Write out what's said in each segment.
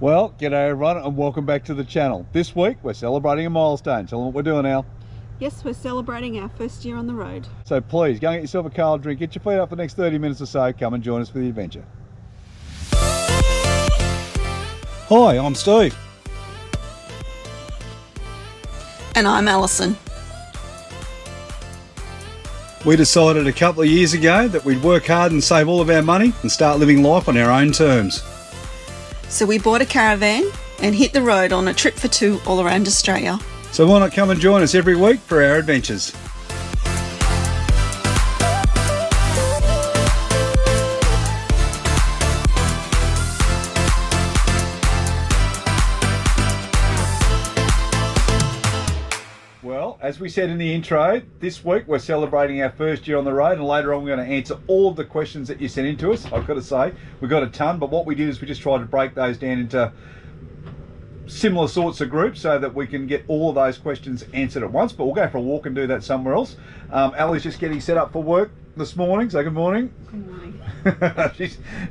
Well, g'day everyone and welcome back to the channel. This week we're celebrating a milestone. Tell them what we're doing, Al. Yes, we're celebrating our first year on the road. So please, go and get yourself a cold drink, get your feet up for the next 30 minutes or so, come and join us for the adventure. Hi, I'm Steve. And I'm Alison. We decided a couple of years ago that we'd work hard and save all of our money and start living life on our own terms. So we bought a caravan and hit the road on a trip for two all around Australia. So why not come and join us every week for our adventures? Well, as we said in the intro, this week we're celebrating our first year on the road, and later on we're going to answer all of the questions that you sent in to us. I've got to say, we got a ton, but what we did is we just tried to break those down into similar sorts of groups so that we can get all of those questions answered at once. But we'll go for a walk and do that somewhere else. Ali's just getting set up for work this morning, so good morning. Good morning.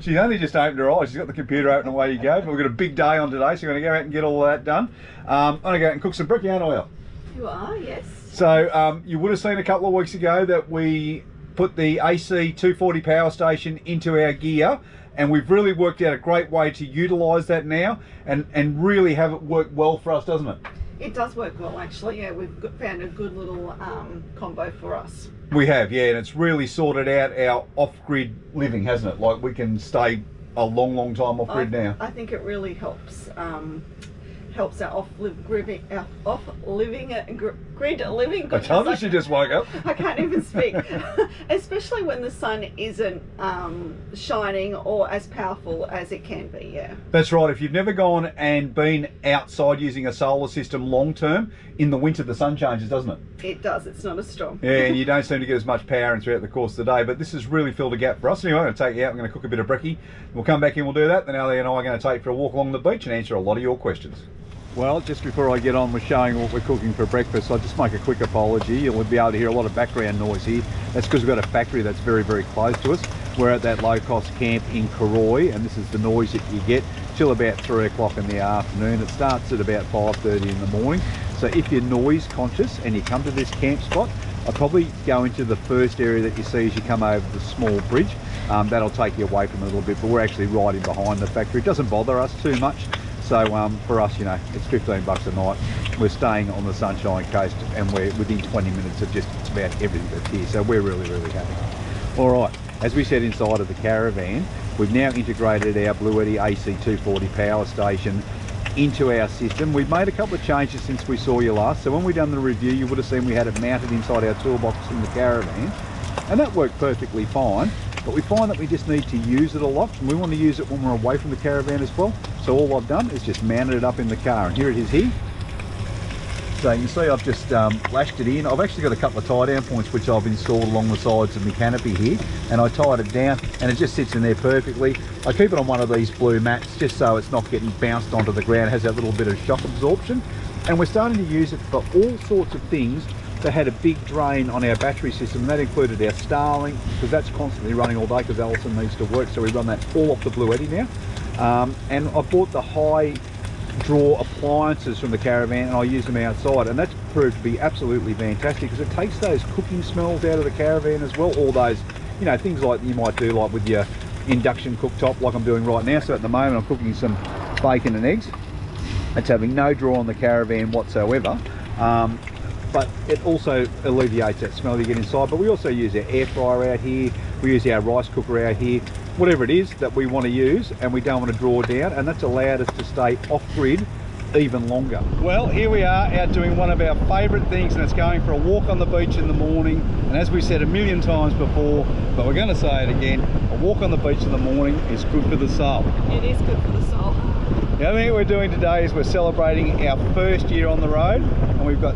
she's only just opened her eyes. She's got the computer open, away you go. But we've got a big day on today, so we're going to go out and get all of that done. I'm going to go out and cook some brekkie, aren't I, Al? You are, yes. So you would have seen a couple of weeks ago that we put the AC240 Power Station into our gear, and we've really worked out a great way to utilise that now and really have it work well for us, doesn't it? It does work well, actually. Yeah, we've found a good little combo for us. We have, yeah, and it's really sorted out our off-grid living, hasn't it? Like, we can stay a long time off-grid now. I think it really helps. Helps our grid living. I told you she just woke up. I can't even speak. Especially when the sun isn't shining or as powerful as it can be, yeah. That's right. If you've never gone and been outside using a solar system long term, in the winter the sun changes, doesn't it? It does. It's not as strong. Yeah, and you don't seem to get as much power throughout the course of the day, but this has really filled a gap for us. Anyway, I'm going to take you out. I'm going to cook a bit of brekkie. We'll come back in, we'll do that. Then Ali and I are going to take for a walk along the beach and answer a lot of your questions. Well, just before I get on with showing what we're cooking for breakfast, I'll just make a quick apology. You'll be able to hear a lot of background noise here. That's because we've got a factory that's very close to us. We're at that low-cost camp in Karoy, and this is the noise that you get till about 3 o'clock in the afternoon. It starts at about 5:30 in the morning. So if you're noise conscious and you come to this camp spot, I'll probably go into the first area that you see as you come over the small bridge. That'll take you away from it a little bit, but we're actually right in behind the factory. It doesn't bother us too much. So for us, you know, it's 15 bucks a night. We're staying on the Sunshine Coast and we're within 20 minutes of just about everything that's here. So we're really happy. All right, as we said inside of the caravan, we've now integrated our BLUETTI AC240 Power Station into our system. We've made a couple of changes since we saw you last. So when we done the review, you would have seen we had it mounted inside our toolbox in the caravan, and that worked perfectly fine. But we find that we just need to use it a lot, and we want to use it when we're away from the caravan as well. So all I've done is just mounted it up in the car, and here it is here. So you can see I've just lashed it in. I've actually got a couple of tie-down points which I've installed along the sides of my canopy here, and I tied it down and it just sits in there perfectly. I keep it on one of these blue mats just so it's not getting bounced onto the ground. It has that little bit of shock absorption, and we're starting to use it for all sorts of things that had a big drain on our battery system, and that included our Starlink, because that's constantly running all day because Alison needs to work, so we run that all off the BLUETTI now. And I bought the high draw appliances from the caravan and I use them outside, and that's proved to be absolutely fantastic because it takes those cooking smells out of the caravan as well. All those, you know, things like you might do like with your induction cooktop like I'm doing right now. So at the moment I'm cooking some bacon and eggs. It's having no draw on the caravan whatsoever. But it also alleviates that smell you get inside. But we also use our air fryer out here, we use our rice cooker out here, whatever it is that we want to use and we don't want to draw down, and that's allowed us to stay off-grid even longer. Well, here we are out doing one of our favourite things, and it's going for a walk on the beach in the morning. And as we said a million times before, but we're going to say it again, a walk on the beach in the morning is good for the soul. It is good for the soul. The other thing we're doing today is we're celebrating our first year on the road, and we've got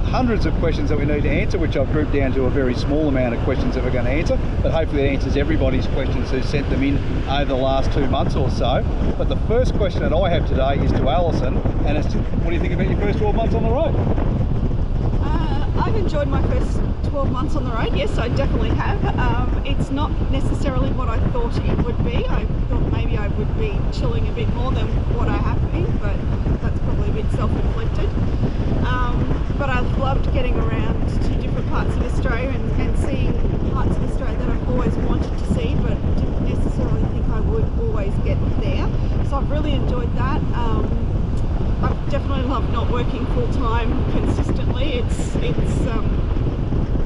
hundreds of questions that we need to answer, which I've grouped down to a very small amount of questions that we're going to answer, but hopefully it answers everybody's questions who sent them in over the last 2 months or so. But the first question that I have today is to Alison, and it's, what do you think about your first 12 months on the road? I've enjoyed my first 12 months on the road. Yes, I definitely have. It's not necessarily what I thought it would be. I thought maybe I would be chilling a bit more than what I have really enjoyed that. I've definitely loved not working full-time consistently. It's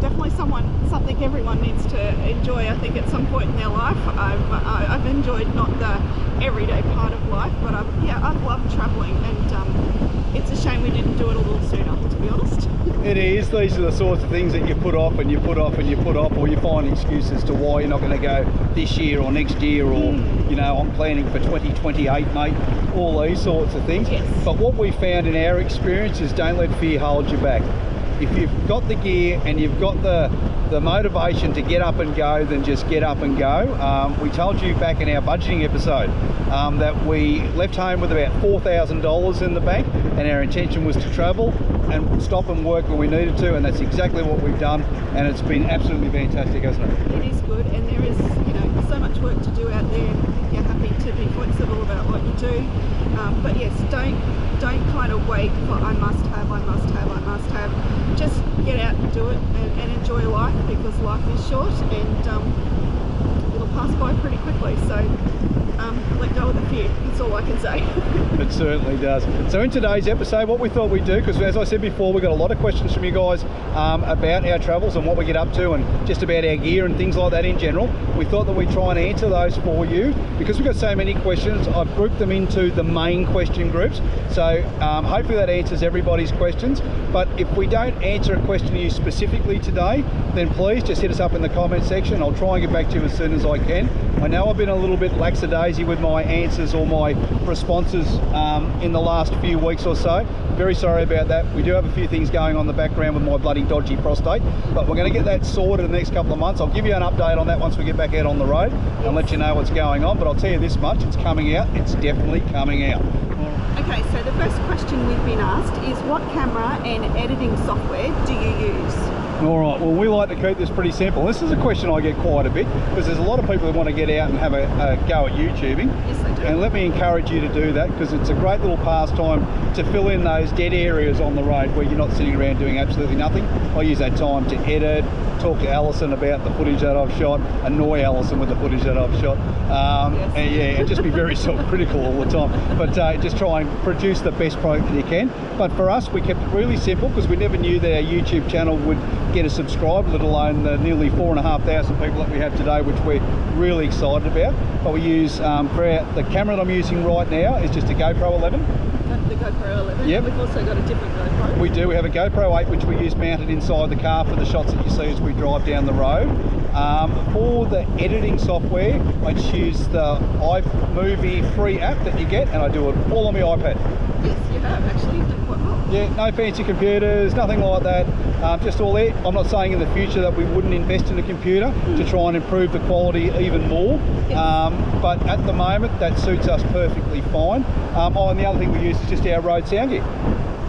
definitely something everyone needs to enjoy, I think, at some point in their life. I've enjoyed not the everyday part of life, but I've loved travelling, and it's a shame we didn't do it a little sooner, to be honest. It is. These are the sorts of things that you put off and you put off and you put off, or you find excuses to why you're not going to go this year or next year, or you know, I'm planning for 2028, mate. All these sorts of things. Yes. But what we found in our experience is, don't let fear hold you back. If you've got the gear and you've got the motivation to get up and go, then just get up and go. We told you back in our budgeting episode that we left home with about $4,000 in the bank, and our intention was to travel and stop and work when we needed to, and that's exactly what we've done, and it's been absolutely fantastic, hasn't it? It is good, and there is, you know, so much work to do out there. You're happy to be flexible about what you do, but yes, don't kind of wait for I must have. Just get out and do it, and enjoy life, because life is short, and it'll pass by pretty quickly. So let go of the fear. That's all I can say. It certainly does. So in today's episode, what we thought we'd do, because as I said before, we got a lot of questions from you guys about our travels and what we get up to, and just about our gear and things like that in general. We thought that we'd try and answer those for you, because we've got so many questions. I've grouped them into the main question groups, so hopefully that answers everybody's questions. But if we don't answer a question to you specifically today, then please just hit us up in the comment section. I'll try and get back to you as soon as I can. I know I've been a little bit lackadaisy with my answers or my responses in the last few weeks or so. Very sorry about that. We do have a few things going on in the background with my bloody dodgy prostate, but we're going to get that sorted in the next couple of months. I'll give you an update on that once we get back out on the road and let you know what's going on. But I'll tell you this much, it's coming out. It's definitely coming out. Okay, so the first question we've been asked is, what camera and editing software do you use? All right, well, we like to keep this pretty simple. This is a question I get quite a bit, because there's a lot of people who want to get out and have a go at YouTubing. Yes, they do. And let me encourage you to do that, because it's a great little pastime to fill in those dead areas on the road where you're not sitting around doing absolutely nothing. I use that time to edit, talk to Alison about the footage that I've shot, annoy Alison with the footage that I've shot, Yes. and yeah, and just be very self-critical all the time. But just try and produce the best product that you can. But for us, we kept it really simple, because we never knew that our YouTube channel would get a subscribe, let alone the nearly 4,500 people that we have today, which we're really excited about. But we use the camera that I'm using right now is just a GoPro 11. The GoPro 11. Yep. We've also got a different GoPro. We do. We have a GoPro 8, which we use mounted inside the car for the shots that you see as we drive down the road. For the editing software, I just use the iMovie free app that you get, and I do it all on my iPad. Yes, you have actually. You've done quite well. Yeah, no fancy computers, nothing like that. Just all there. I'm not saying in the future that we wouldn't invest in a computer to try and improve the quality even more, but at the moment that suits us perfectly fine. And the other thing we use is just our Rode sound gear.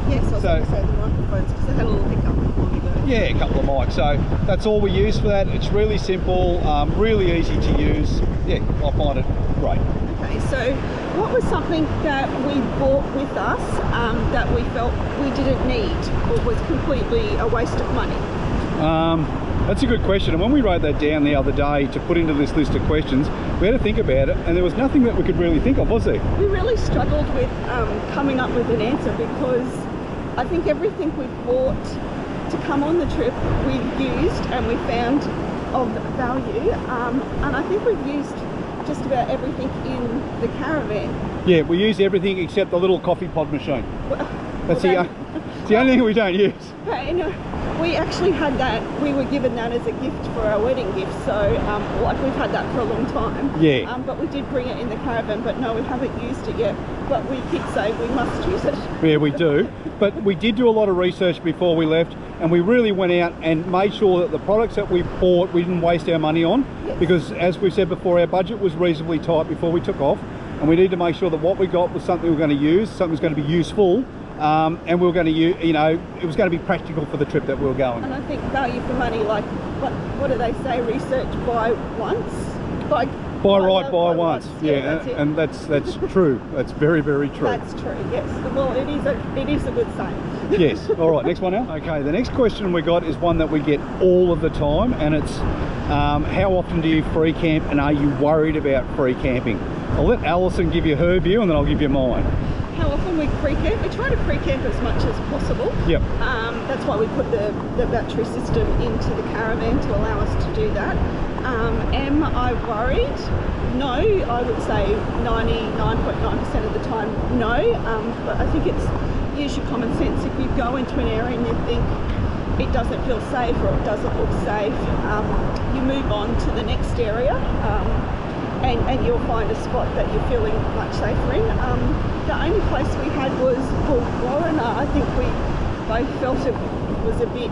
Yes, I was going to say the microphones, because I had a little hiccup long ago. Yeah, a couple of mics. So that's all we use for that. It's really simple, really easy to use. Yeah, I find it great. Okay, so what was something that we bought with us that we felt we didn't need, or was completely a waste of money? That's a good question, and when we wrote that down the other day to put into this list of questions, we had to think about it, and there was nothing that we could really think of, was there? We really struggled with coming up with an answer, because I think everything we bought to come on the trip we've used and we found of value, and I think we've used just about everything in the Caravan. Yeah, we use everything except the little coffee pod machine. That's the only thing we don't use. We actually had that, we were given that as a gift for our wedding gift, so like we've had that for a long time. Yeah. But we did bring it in the Caravan, but no, we haven't used it yet. But we did say we must use it. Yeah, we do. But we did do a lot of research before we left, and we really went out and made sure that the products that we bought, we didn't waste our money on. Yes. Because as we said before, our budget was reasonably tight before we took off, and we need to make sure that what we got was something we were going to use, something was going to be useful, and we were going to use, it was going to be practical for the trip that we were going. And I think value for money, like what do they say? Research buy once, buy once. Yeah, and that's true. That's very, very true. That's true. Yes. Well, it is a good saying. Yes. All right. Next one now. Okay. The next question we got is one that we get all of the time, and it's how often do you free camp, and are you worried about free camping? I'll let Alison give you her view and then I'll give you mine. How often we pre-camp? We try to pre-camp as much as possible. Yep. That's why we put the battery system into the Caravan to allow us to do that. Am I worried? No, I would say 99.9% of the time no, but I think it's use your common sense. If you go into an area and you think it doesn't feel safe or it doesn't look safe, you move on to the next area, and you'll find a spot that you're feeling much safer in. The only place we had was Warren. I think we both felt it was a bit...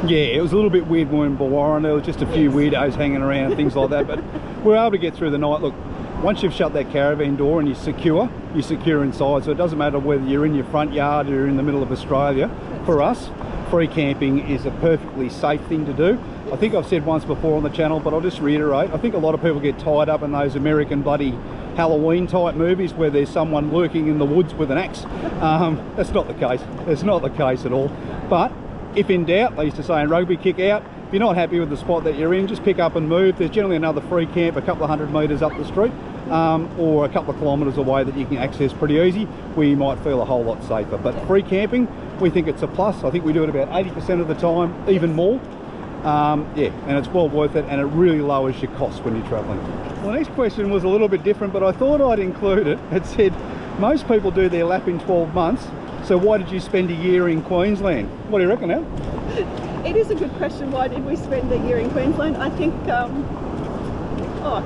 Yeah, it was a little bit weird when we were in Warren. There was just a few weirdos hanging around and things like that, but we were able to get through the night. Look, once you've shut that Caravan door and you're secure inside, so it doesn't matter whether you're in your front yard or you're in the middle of Australia. For us, free camping is a perfectly safe thing to do. I think I've said once before on the channel, but I'll just reiterate, I think a lot of people get tied up in those American bloody Halloween type movies where there's someone lurking in the woods with an axe. That's not the case. It's not the case at all. But if in doubt, they used to say in rugby, kick out. If you're not happy with the spot that you're in, just pick up and move. There's generally another free camp a couple of 100 metres up the street, or a couple of kilometres away that you can access pretty easy, where you might feel a whole lot safer. But free camping, we think it's a plus. I think we do it about 80% of the time, even more. Yeah, and it's well worth it, and it really lowers your costs when you're travelling. Well, the next question was a little bit different, but I thought I'd include it. It said, most people do their lap in 12 months, so why did you spend a year in Queensland? What do you reckon, Al? It is a good question. Why did we spend a year in Queensland? I think, a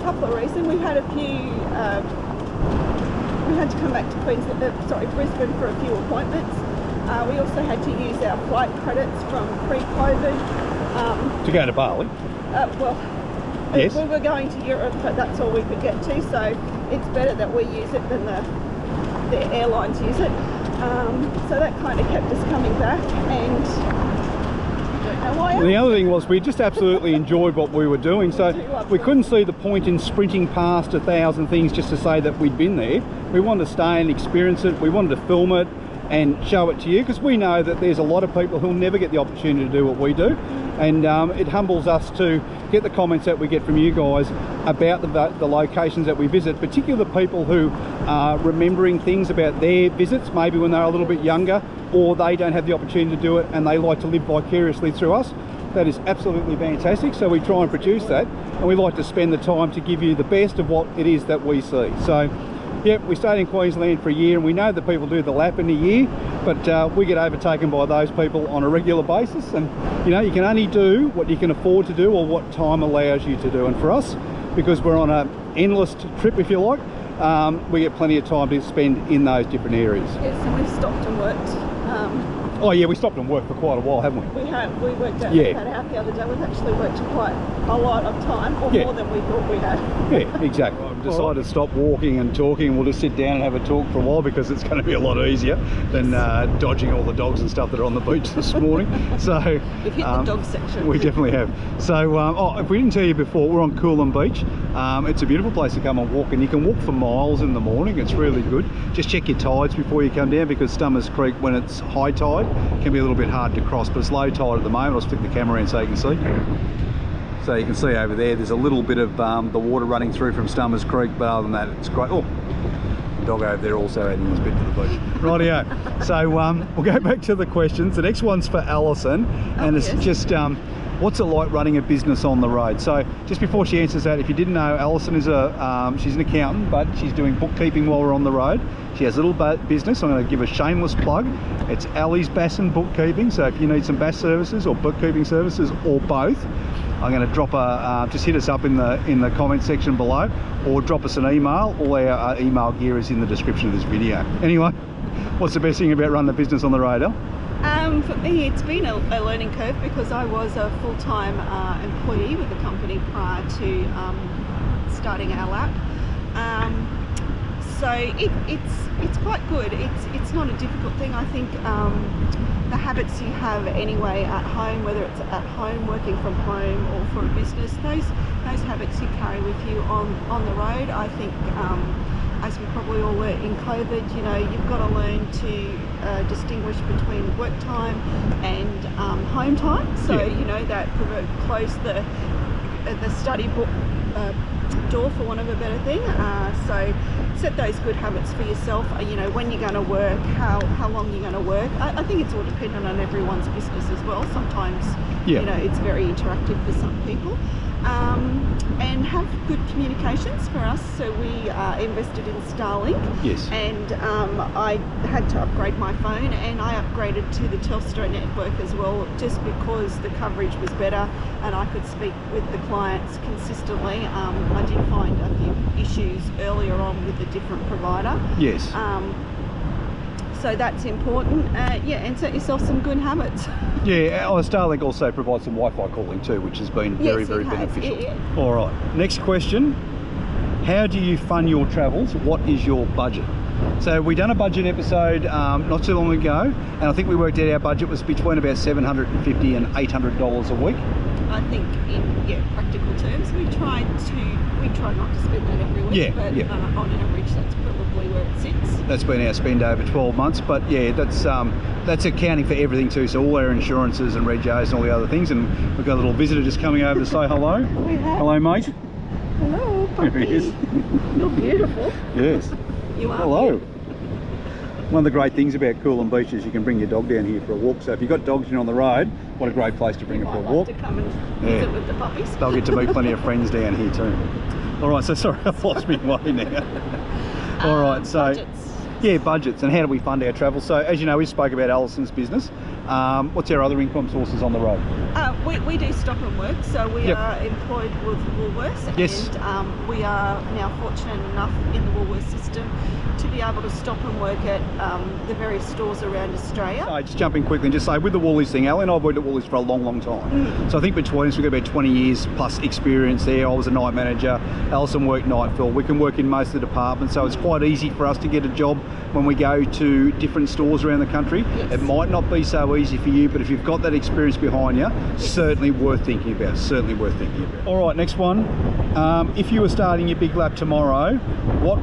couple of reasons. We had a few, we had to come back to Brisbane for a few appointments. We also had to use our flight credits from pre-COVID. To go to Bali? Yes. We were going to Europe, but that's all we could get to, so it's better that we use it than the airlines use it. So that kind of kept us coming back, and I don't know why else. The other thing was we just absolutely enjoyed what we were doing, so we couldn't see the point in sprinting past 1,000 things just to say that we'd been there. We wanted to stay and experience it. We wanted to film it and show it to you, because we know that there's a lot of people who'll never get the opportunity to do what we do, and it humbles us to get the comments that we get from you guys about the locations that we visit, particularly the people who are remembering things about their visits, maybe when they're a little bit younger, or they don't have the opportunity to do it and they like to live vicariously through us. That is absolutely fantastic, so we try and produce that, and we like to spend the time to give you the best of what it is that we see. So yep, we stayed in Queensland for a year, and we know that people do the lap in a year, but we get overtaken by those people on a regular basis, and you know, you can only do what you can afford to do or what time allows you to do. And for us, because we're on an endless trip, if you like, we get plenty of time to spend in those different areas. Yes, and we've stopped and worked. Oh yeah, we stopped and worked for quite a while, haven't we? We have. We worked out the other day. We've actually worked quite a lot of time, or more than we thought we had. Yeah, exactly. I've decided to stop walking and talking, and we'll just sit down and have a talk for a while, because it's going to be a lot easier than dodging all the dogs and stuff that are on the beach this morning. So we've hit the dog section. We definitely have. So if we didn't tell you before, we're on Coolum Beach. It's a beautiful place to come and walk, and you can walk for miles in the morning. It's really good. Just check your tides before you come down, because Stummers Creek, when it's high tide, can be a little bit hard to cross, but it's low tide at the moment. I'll stick the camera in so you can see. So you can see over there, there's a little bit of the water running through from Stummers Creek, but other than that, it's great. Oh, the dog over there also adding his bit to the beach. Rightio. So we'll go back to the questions. The next one's for Alison, and it's just what's it like running a business on the road? So just before she answers that, if you didn't know, Alison is she's an accountant, but she's doing bookkeeping while we're on the road. She has a little business. I'm going to give a shameless plug. It's Ali's Bass and Bookkeeping. So if you need some bass services or bookkeeping services, or both, I'm going to drop just hit us up in the comment section below, or drop us an email. All our email gear is in the description of this video. Anyway, what's the best thing about running a business on the road, El? For me, it's been a learning curve, because I was a full-time employee with the company prior to starting our lap. So it's quite good. It's not a difficult thing. I think the habits you have anyway at home, whether it's at home, working from home, or for a business, those habits you carry with you on the road. I think as we probably all learned in COVID, you know, you've got to learn to distinguish between work time and home time. So you know, that close the study book door, for want of a better thing. So set those good habits for yourself. You know, when you're going to work, how long you're going to work. I think it's all dependent on everyone's business as well. Sometimes, you know, it's very interactive for some people. And have good communications for us. So we invested in Starlink. Yes. And I had to upgrade my phone, and I upgraded to the Telstra network as well, just because the coverage was better and I could speak with the clients consistently. I did find a few issues earlier on with a different provider. Yes. So that's important. Yeah, and set yourself some good habits. Yeah, Starlink also provides some Wi-Fi calling too, which has been very beneficial. Yeah. All right, next question. How do you fund your travels? What is your budget? So we done a budget episode not too long ago, and I think we worked out our budget was between about $750 and $800 a week. I think in practical terms, we try not to spend that every week, but on an average that's probably where it sits. That's been our spend over 12 months, but yeah, that's accounting for everything too, so all our insurances and rejos and all the other things. And we've got a little visitor just coming over to say hello. We have. Hello, mate. Hello, puppy. Here he is. You're beautiful. Yes. You are. Hello. One of the great things about Coolum Beach is you can bring your dog down here for a walk. So if you've got dogs in on the road, what a great place to bring her for a walk. To come and visit with the puppies. They'll get to meet plenty of friends down here too. All right, so sorry, I've lost my way now. All right, so budgets. Yeah, budgets, and how do we fund our travel? So as you know, we spoke about Alison's business. What's our other income sources on the road? We do stop and work, so we are employed with Woolworths. Yes. And we are now fortunate enough in the Woolworths system to be able to stop and work at the various stores around Australia. So just jump in quickly and just say, with the Woolies thing, Ali and I have worked at Woolies for a long time. So I think between us we've got about 20 years plus experience there. I was a night manager, Alison worked night fill. We can work in most of the departments, so it's quite easy for us to get a job when we go to different stores around the country. Yes. It might not be so easy for you, but if you've got that experience behind you, certainly worth thinking about, All right, next one. If you were starting your big lap tomorrow, what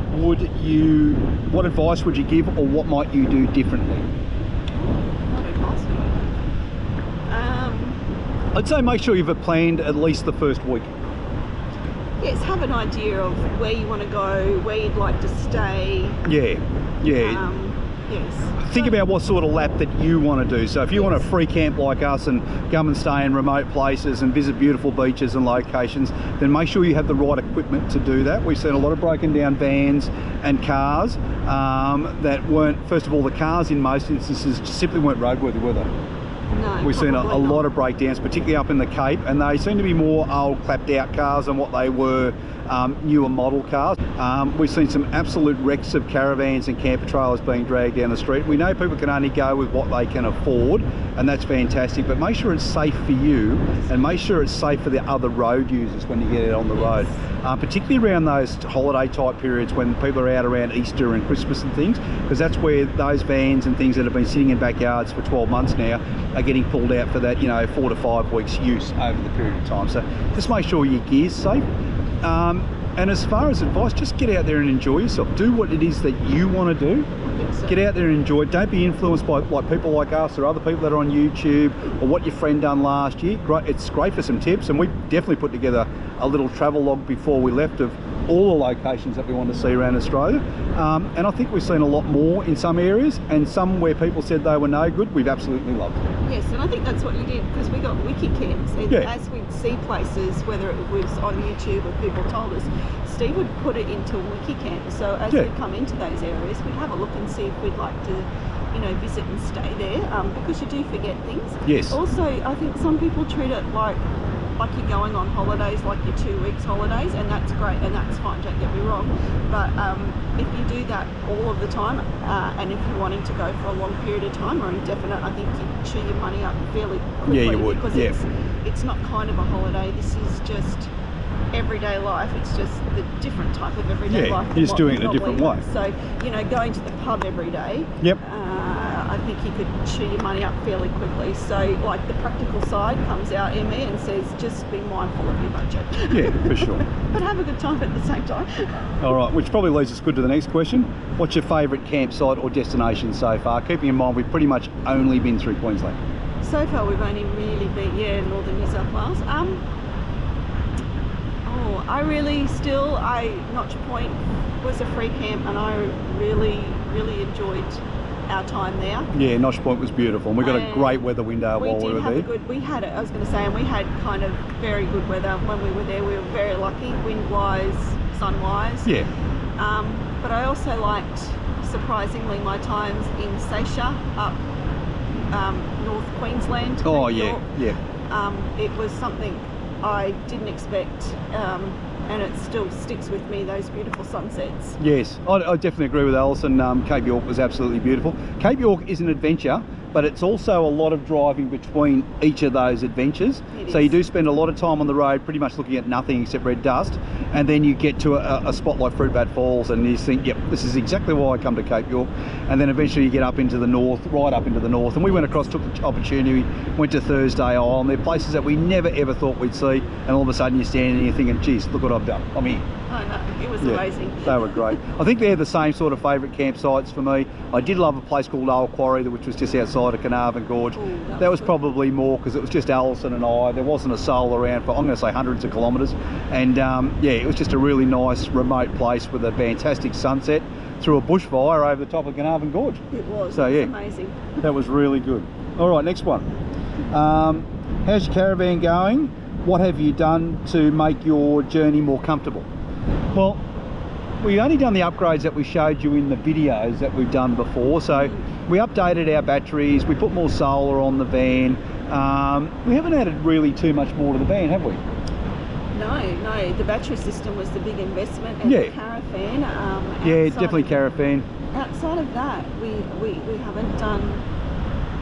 advice would you give, or what might you do differently? What advice would I give? I'd say make sure you've planned at least the first week. Yes, have an idea of where you want to go, where you'd like to stay. Yeah. Yes. Think about what sort of lap that you want to do. So if you want a free camp like us and come and stay in remote places and visit beautiful beaches and locations, then make sure you have the right equipment to do that. We've seen a lot of broken down vans and cars that weren't, first of all, the cars in most instances simply weren't roadworthy, were they? No, we've seen a lot of breakdowns, particularly up in the Cape, and they seem to be more old clapped out cars than what they were newer model cars. We've seen some absolute wrecks of caravans and camper trailers being dragged down the street. We know people can only go with what they can afford, and that's fantastic, but make sure it's safe for you and make sure it's safe for the other road users when you get out on the road. Particularly around those holiday type periods when people are out around Easter and Christmas and things, because that's where those vans and things that have been sitting in backyards for 12 months now are getting pulled out for that, 4 to 5 weeks use over the period of time. So just make sure your gear's safe. And as far as advice, just get out there and enjoy yourself. Do what it is that you want to do. Get out there and enjoy it. Don't be influenced by people like us or other people that are on YouTube or what your friend done last year. It's great for some tips, and we definitely put together a little travel log before we left of all the locations that we want to see around Australia. And I think we've seen a lot more in some areas, and some where people said they were no good, we've absolutely loved. Yes, and I think that's what you did, because we got wiki camps, and as we'd see places, whether it was on YouTube or people told us, Steve would put it into wiki camps. So as we come into those areas, we'd have a look and see if we'd like to visit and stay there, because you do forget things. Yes. Also, I think some people treat it like you're going on holidays, like your 2 weeks holidays, and that's great and that's fine, don't get me wrong, but if you do that all of the time, and if you're wanting to go for a long period of time or indefinite, I think you chew your money up fairly quickly. Yeah, you would. Because it's not kind of a holiday, this is just everyday life. It's just the different type of everyday life. You're just doing it in a different way. So, going to the pub every day, I think you could chew your money up fairly quickly. So, like, the practical side comes out in me and says, just be mindful of your budget. Yeah, for sure. But have a good time at the same time. All right, which probably leads us good to the next question. What's your favourite campsite or destination so far? Keeping in mind we've pretty much only been through Queensland. So far we've only really been, northern New South Wales. Oh, Notch Point was a free camp, and I really enjoyed our time there. Yeah, Notch Point was beautiful, and we got a great weather window while we were there. I was going to say, and we had kind of very good weather when we were there. We were very lucky, wind-wise, sun-wise. Yeah. But I also liked, surprisingly, my times in Seisha up North Queensland. Oh, New yeah, York. yeah. It was something I didn't expect, and it still sticks with me, those beautiful sunsets. Yes, I definitely agree with Alison. Cape York was absolutely beautiful. Cape York is an adventure, but it's also a lot of driving between each of those adventures. So you do spend a lot of time on the road pretty much looking at nothing except red dust, and then you get to a spot like Fruitbat Falls and you think, yep, this is exactly why I come to Cape York. And then eventually you get up into the north, right up into the north, and we went across, took the opportunity, went to Thursday Isle, and they're places that we never ever thought we'd see, and all of a sudden you're standing and you're thinking, geez, look what I've done, I'm here. I know, it was amazing. They were great. I think they're the same sort of favourite campsites for me. I did love a place called Old Quarry, which was just outside of Caravan Gorge. Ooh, that was probably more because it was just Alison and I. There wasn't a soul around for, I'm going to say, hundreds of kilometres. And yeah, it was just a really nice remote place with a fantastic sunset through a bushfire over the top of Caravan Gorge. It was. So yeah, amazing. That was really good. All right, next one. How's your caravan going? What have you done to make your journey more comfortable? Well, we've only done the upgrades that we showed you in the videos that we've done before. So we updated our batteries, we put more solar on the van. We haven't added really too much more to the van, have we? No, the battery system was the big investment, and the Caravan. Yeah, definitely Caravan. Outside of that, we haven't done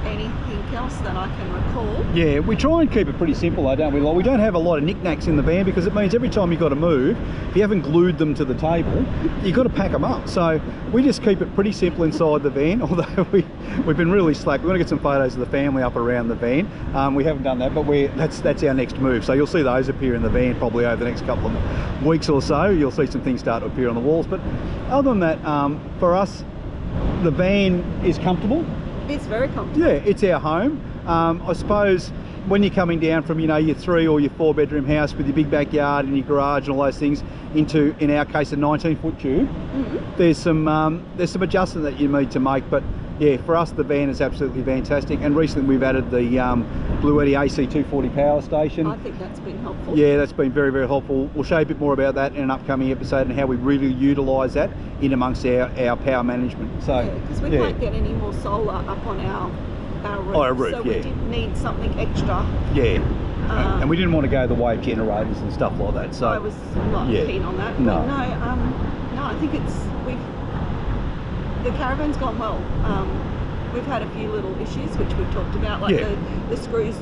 anything else that I can recall. Yeah, we try and keep it pretty simple though, don't we? Like, we don't have a lot of knickknacks in the van because it means every time you've got to move, if you haven't glued them to the table, you've got to pack them up. So we just keep it pretty simple inside the van, although we've been really slack. We're going to get some photos of the family up around the van. We haven't done that, but that's our next move. So you'll see those appear in the van probably over the next couple of weeks or so. You'll see some things start to appear on the walls. But other than that, for us, the van is comfortable. It's very comfortable. Yeah, it's our home. I suppose when you're coming down from, you know, your 3 or your 4 bedroom house with your big backyard and your garage and all those things into, in our case, a 19-foot tube, there's some adjustment that you need to make. But yeah, for us, the van is absolutely fantastic. And recently we've added the BLUETTI AC240 Power Station. I think that's been helpful. Yeah, that's been very, very helpful. We'll show you a bit more about that in an upcoming episode and how we really utilise that in amongst our power management. So, yeah, because we can't get any more solar up on our roof. So we did need something extra. Yeah. And we didn't want to go the way of generators and stuff like that. So I was not keen on that. No. But no, I think the Caravan's gone well. We've had a few little issues which we've talked about, like the screws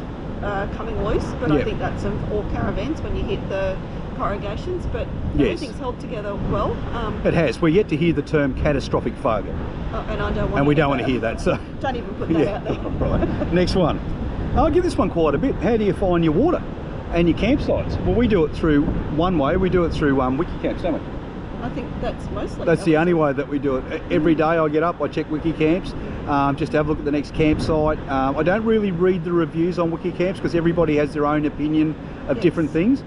coming loose, but I think that's of all Caravans when you hit the corrugations, but everything's held together well. It has. We're yet to hear the term catastrophic failure. And I don't want and we don't want to hear that, so don't even put that out there. Right. Next one. I'll give this one quite a bit. How do you find your water and your campsites? Well, we do it through one way. We do it through WikiCamps, don't we? I think that's mostly. That's the only way that we do it. Every day I get up, I check WikiCamps, just to have a look at the next campsite. I don't really read the reviews on WikiCamps because everybody has their own opinion of different things.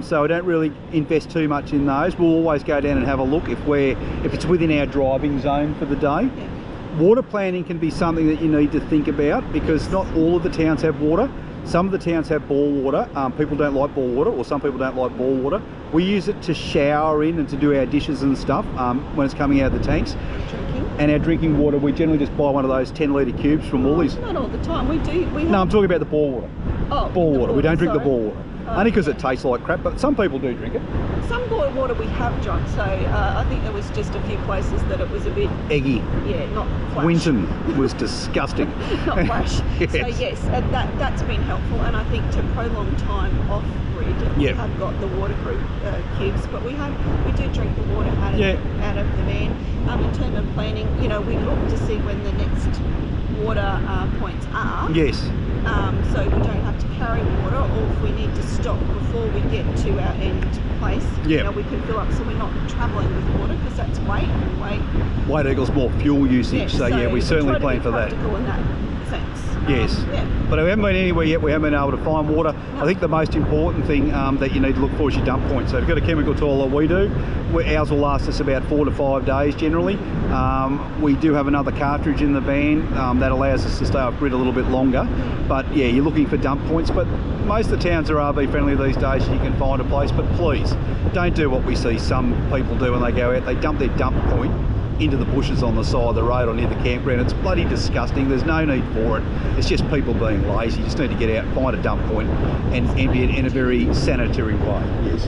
So I don't really invest too much in those. We'll always go down and have a look if it's within our driving zone for the day. Yeah. Water planning can be something that you need to think about because not all of the towns have water. Some of the towns have bore water. People don't like bore water, or some people don't like bore water. We use it to shower in and to do our dishes and stuff when it's coming out of the tanks. And our drinking water, we generally just buy one of those 10-litre cubes from Woolies. Not all the time. No, I'm talking about the bore water. Oh, bore water. We don't drink the bore water. Oh, only because it tastes like crap, but some people do drink it. Some bore water we have drunk, so I think there was just a few places that it was a bit eggy. Yeah, not flash. Winton was disgusting. Not flash. Yes. So yes, that's been helpful, and I think to prolong time off grid, we have got the waterproof cubes, but we do drink the water out of the van. In terms of planning, you know, we look to see when the next water points are. Yes. So we don't have to carry water, or if we need to stop before we get to our end place, you know, we can fill up so we're not travelling with water, because that's weight. Weight equals more fuel usage, so yeah, we certainly plan for that. In that sense. Yes. Yeah. But we haven't been anywhere yet. We haven't been able to find water. No. I think the most important thing that you need to look for is your dump point. So if you've got a chemical toilet, we do. Ours will last us about 4 to 5 days generally. We do have another cartridge in the van that allows us to stay off grid a little bit longer. But yeah, you're looking for dump points. But most of the towns are RV friendly these days. You can find a place. But please, don't do what we see some people do when they go out. They dump their dump point into the bushes on the side of the road or near the campground. It's bloody disgusting. There's no need for it. It's just people being lazy. You just need to get out, find a dump point and empty it in a very sanitary way. Yes.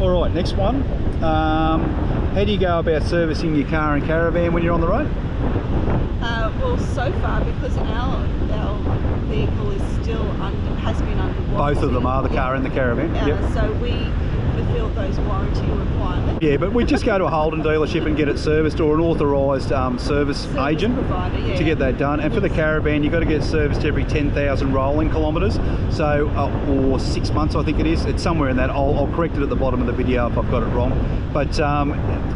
All right, next one. How do you go about servicing your car and caravan when you're on the road? Well, so far, because our vehicle is still has been under warranty. Both of them are, the car and the caravan. Yep. So we fulfilled those warranty requirements. Yeah, but we just go to a Holden dealership and get it serviced, or an authorised service agent provider, yeah. to get that done. And for the caravan, you've got to get it serviced every 10,000 rolling kilometres, so or 6 months I think it is. It's somewhere in that. I'll correct it at the bottom of the video if I've got it wrong. But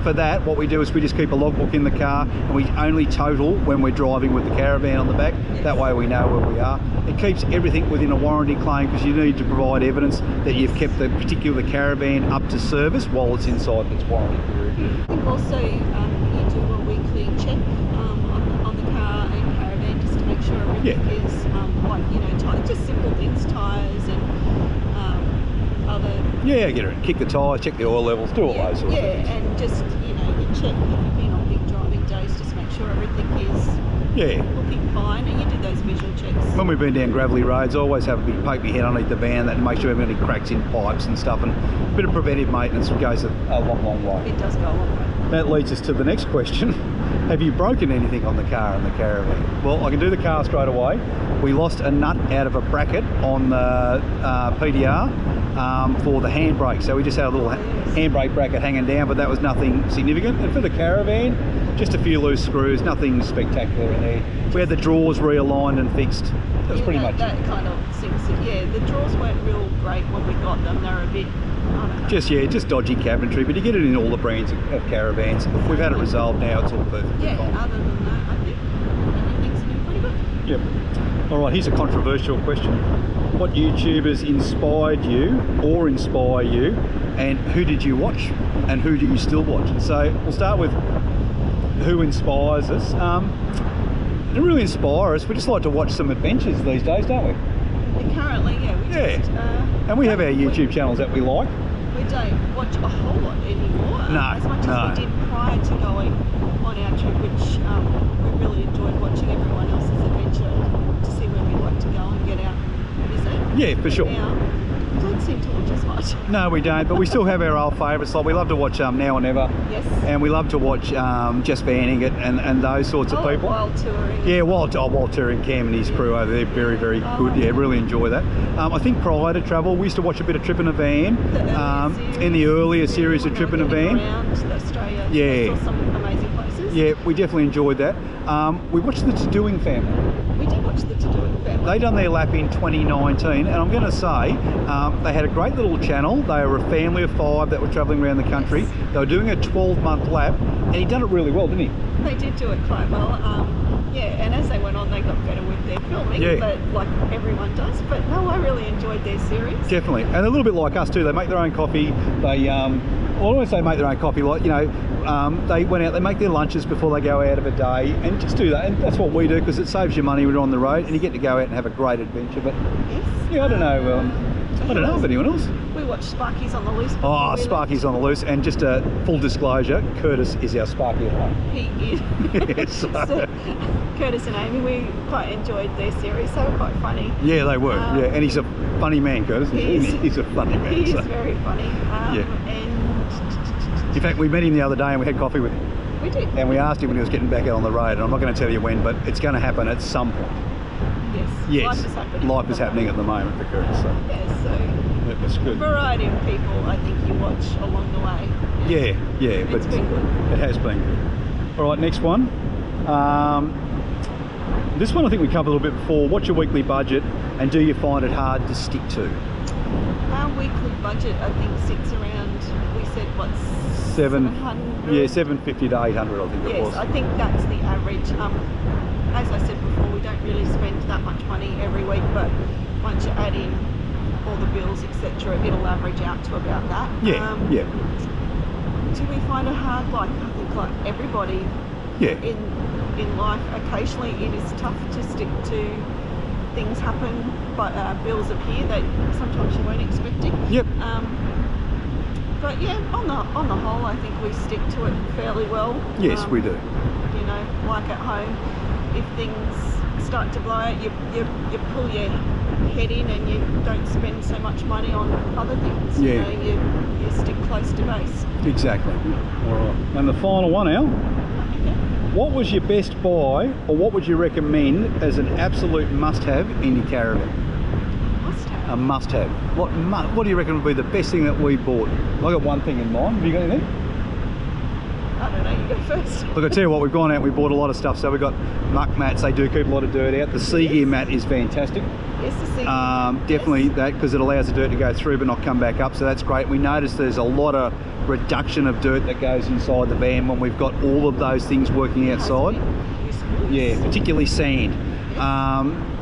for that, what we do is we just keep a logbook in the car, and we only total when we're driving with the caravan on the back. Yes. That way we know where we are. It keeps everything within a warranty claim, because you need to provide evidence that you've kept the particular caravan up to service while it's inside its warranty period. I think also you do a weekly check on the car and caravan just to make sure everything is just simple things, tyres and other. Yeah, get it. Kick the tyres, check the oil levels, do all those sorts of things. Yeah, and just you check if you've been on big driving days, just make sure everything is looking fine, and you do those visual checks. When we've been down gravelly roads, I always have a big poke my head underneath the van that make sure we haven't got any cracks in pipes and stuff, and a bit of preventive maintenance goes a long way. It does go a long way. That leads us to the next question. Have you broken anything on the car and the caravan? Well, I can do the car straight away. We lost a nut out of a bracket on the PDR for the handbrake. So we just had a little handbrake bracket hanging down, but that was nothing significant. And for the caravan, just a few loose screws, nothing spectacular in there. We had the drawers realigned and fixed. That's pretty much that it. kind of sinks it. Yeah, the drawers weren't real great when we got them. They were a bit, I don't know. Just dodgy cabinetry, but you get it in all the brands of caravans. We've had it resolved now, it's all perfectly Yeah, fine. other than that, I think everything's been pretty good. Yep. All right, here's a controversial question. What YouTubers inspired you or inspire you, and who did you watch and who do you still watch? And so we'll start with who inspires us. It didn't really inspire us. We just like to watch some adventures these days, don't we? And currently, And we have our YouTube channels that we like. We don't watch a whole lot anymore. No, as much as we did prior to going on our trip, which we really enjoyed watching everyone else's adventure to see where we like to go and get out and visit. Yeah, for sure. Now, we don't seem to watch as much. No, we don't, but we still have our old favourites. Like we love to watch Now or Never. Yes. And we love to watch Just Vanning It and those sorts of people. Wild touring. Yeah, Wild Touring, Cam and his crew over there, very, very good. Yeah, really enjoy that. I think prior to travel, we used to watch a bit of Trip in a Van. In the earlier series of Trip in a Van. Around Australia. Yeah. Saw some amazing places. Yeah, we definitely enjoyed that. We watched the To-Doing family. We did watch the To-Doing family. They done their lap in 2019, and I'm going to say they had a great little channel. They were a family of 5 that were travelling around the country. They were doing a 12-month lap, and he done it really well, didn't he? They did do it quite well. And as they went on, they got better with their filming, but like everyone does. But no, I really enjoyed their series. Definitely, and a little bit like us too. They make their own coffee. They, well, I wouldn't say make their own coffee. Like they went out. They make their lunches before they go out of a day, and just do that. And that's what we do because it saves you money when you're on the road, and you get to go out and have a great adventure. But yeah, I don't know. I don't know if anyone else. We watched Sparky's on the Loose. Oh, Sparky's on the Loose, and just a full disclosure, Curtis is our Sparky at home. He is. Yes. So, Curtis and Amy, we quite enjoyed their series. They were quite funny. Yeah, they were. Yeah, and he's a funny man, Curtis. He's a funny man. He is very funny. And in fact, we met him the other day and we had coffee with him. We did. And we asked him when he was getting back out on the road, and I'm not going to tell you when, but it's going to happen at some point. Yes. Yes. Life is happening at the moment for Curtis. So. Yeah, so that's good. Variety of people I think you watch along the way. Yeah, but it's been good. It has been good. All right, next one. This one I think we covered a little bit before. What's your weekly budget, and do you find it hard to stick to? Our weekly budget I think sits around, we said, what, 700. Yeah, 750 to 800, I think it was. Yes, I think that's the average. As I said before, we don't really spend that much money every week, but once you add in all the bills, etc., it'll average out to about that. Yeah, yeah. Do we find it hard? Like, I think like everybody in life, occasionally it is tough to stick to things happen, but bills appear that sometimes you weren't expecting. Yep. But yeah, on the whole, I think we stick to it fairly well. Yes, we do. You know, like at home, if things start to blow out, you pull your head in and you don't spend so much money on other things. Yeah. You know, you stick close to base. Exactly. All right. And the final one, Al. What was your best buy, or what would you recommend as an absolute must-have in your caravan? Must-have? A must-have. What do you reckon would be the best thing that we bought? I got one thing in mind. Have you got anything? I don't know, you go first. Look, I tell you what, we've gone out and we bought a lot of stuff. So we've got muck mats. They do keep a lot of dirt out. The sea gear mat is fantastic. Yes, the sea gear. Definitely that, because it allows the dirt to go through but not come back up. So that's great. We noticed there's a lot of reduction of dirt that goes inside the van when we've got all of those things working outside. Yeah, particularly sand.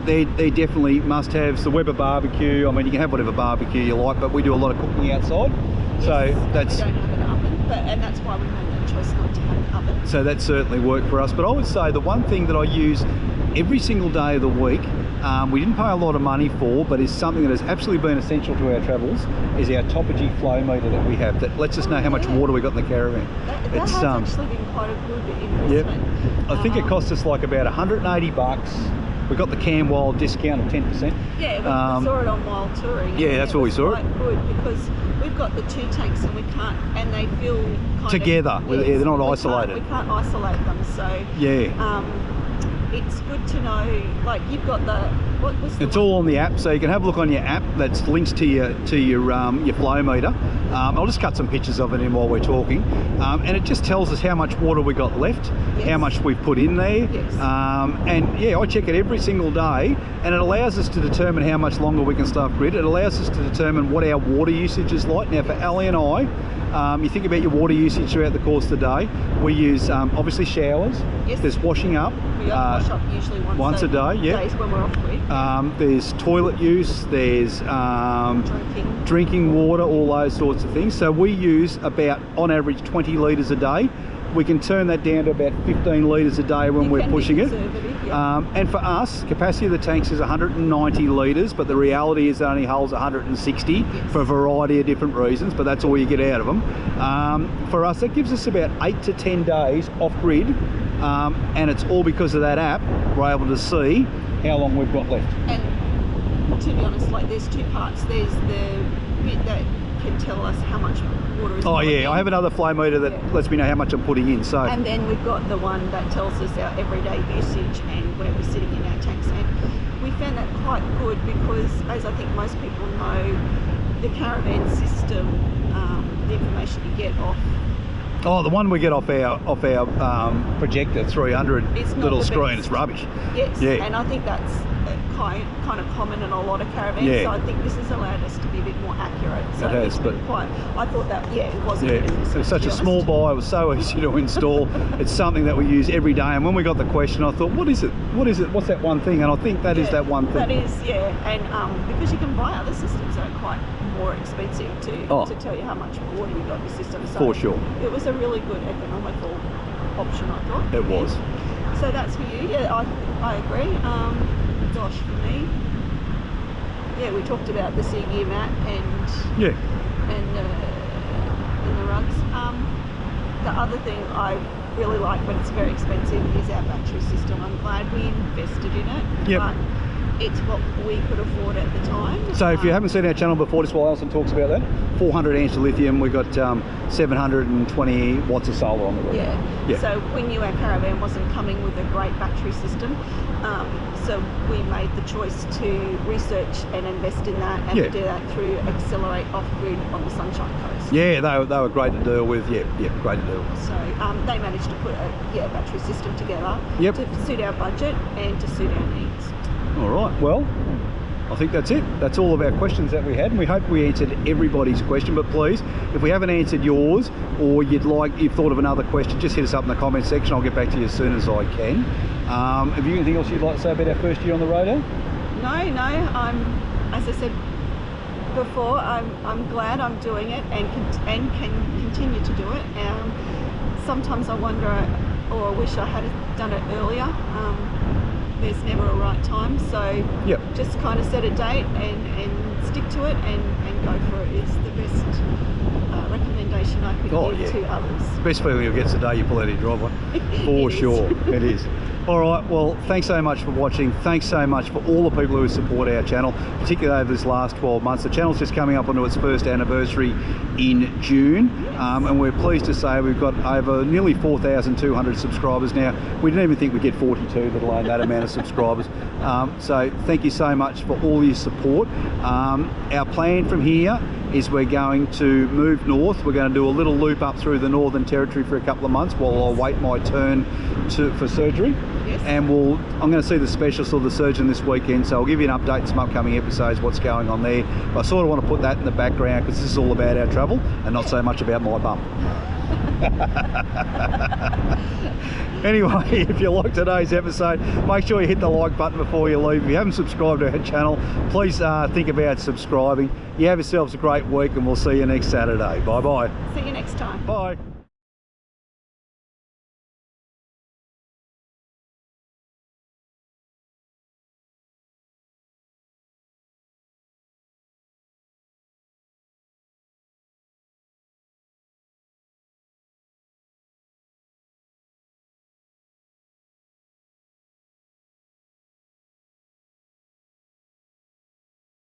They're definitely must-haves. The Weber barbecue. I mean, you can have whatever barbecue you like, but we do a lot of cooking outside. Yes, so that's. We don't have an oven, and that's why we made that choice not to have an oven. So that certainly worked for us. But I would say the one thing that I use every single day of the week, we didn't pay a lot of money for, but is something that has absolutely been essential to our travels, is our Topogy flow meter that we have that lets us know how much water we got in the caravan. That has actually been quite a good investment. Yep. I think it cost us like about 180 bucks. We got the Cam Wild discount of 10%. Yeah, we saw it on Wild Touring. Yeah, that's where we saw it. Quite good, because we've got the two tanks and we can't, and they feel kind together. of, yeah, they're not isolated. We can't isolate them, so yeah. It's good to know. Like, you've got the it's all on the app, so you can have a look on your app that's linked to your flow meter. I'll just cut some pictures of it in while we're talking, and it just tells us how much water we got left, how much we've put in there, and yeah, I check it every single day, and it allows us to determine how much longer we can stay off grid. It allows us to determine what our water usage is like. Now, for Ali and I, you think about your water usage throughout the course of the day. We use obviously showers. Yes. There's washing up. We wash up usually once a day. Yeah. Days when we're off grid. There's toilet use. There's drinking water. All those sorts of things. So we use about, on average, 20 litres a day. We can turn that down to about 15 litres a day when we're pushing it. And for us, capacity of the tanks is 190 litres, but the reality is it only holds 160 for a variety of different reasons, but that's all you get out of them. For us, that gives us about 8 to 10 days off grid, and it's all because of that app. We're able to see how long we've got left. And to be honest, like, there's two parts. There's the bit that can tell us how much water is in. I have another flow meter that lets me know how much I'm putting in. So, and then we've got the one that tells us our everyday usage and where we're sitting in our tanks, and we found that quite good because, as I think most people know, the Caravan system, the information you get off. Oh, the one we get off our projector 300 little screen is rubbish. Yes, yeah. And I think that's kind of common in a lot of caravans. Yeah. So I think this has allowed us to be a bit more accurate. So it has, but I thought that it wasn't. Yeah, it was such a small buy. It was so easy to install. It's something that we use every day. And when we got the question, I thought, what is it? What is it? What's that one thing? And I think that is that one thing. That is, and because you can buy other systems that are quite more expensive to tell you how much water you got in your system. So for sure. It was a really good economical option, I thought. It was. So that's for you. Yeah, I agree. Gosh, for me, we talked about the sea gear mat and the rugs. The other thing I really like, but it's very expensive, is our battery system. I'm glad we invested in it. Yep. But it's what we could afford at the time. So if you haven't seen our channel before, just while Alison talks about that, 400 amps of lithium, we've got 720 watts of solar on the roof. Yeah. So we knew our Caravan wasn't coming with a great battery system, so we made the choice to research and invest in that, and we do that through Accelerate Off-Grid on the Sunshine Coast. Yeah, they were great to deal with. Yeah, great to deal with. So they managed to put a battery system together to suit our budget and to suit our needs. All right, well, I think that's it. That's all of our questions that we had, and we hope we answered everybody's question. But please, if we haven't answered yours, or you've thought of another question, just hit us up in the comment section. I'll get back to you as soon as I can. Have you anything else you'd like to say about our first year on the road, Al? No, as I said before, I'm glad I'm doing it and can continue to do it. Sometimes I wonder, or I wish I had done it earlier. There's never a right time, so yep. Just kind of set a date and stick to it and go for it is the best recommendation I could give to others. The best feeling you'll get is the day you pull out of your driveway. For sure, it is. All right, well, thanks so much for watching. Thanks so much for all the people who support our channel, particularly over this last 12 months. The channel's just coming up onto its first anniversary in June, and we're pleased to say we've got over nearly 4,200 subscribers now. We didn't even think we'd get 42, let alone that amount of subscribers. So thank you so much for all your support. Our plan from here is we're going to move north. We're going to do a little loop up through the Northern Territory for a couple of months while I wait my turn for surgery. Yes. And I'm going to see the specialist or the surgeon this weekend, so I'll give you an update in some upcoming episodes, what's going on there. But I sort of want to put that in the background because this is all about our travel and not so much about my bum. Anyway, if you like today's episode, make sure you hit the like button before you leave. If you haven't subscribed to our channel, please think about subscribing. You have yourselves a great week, and we'll see you next Saturday. Bye bye. See you next time. Bye.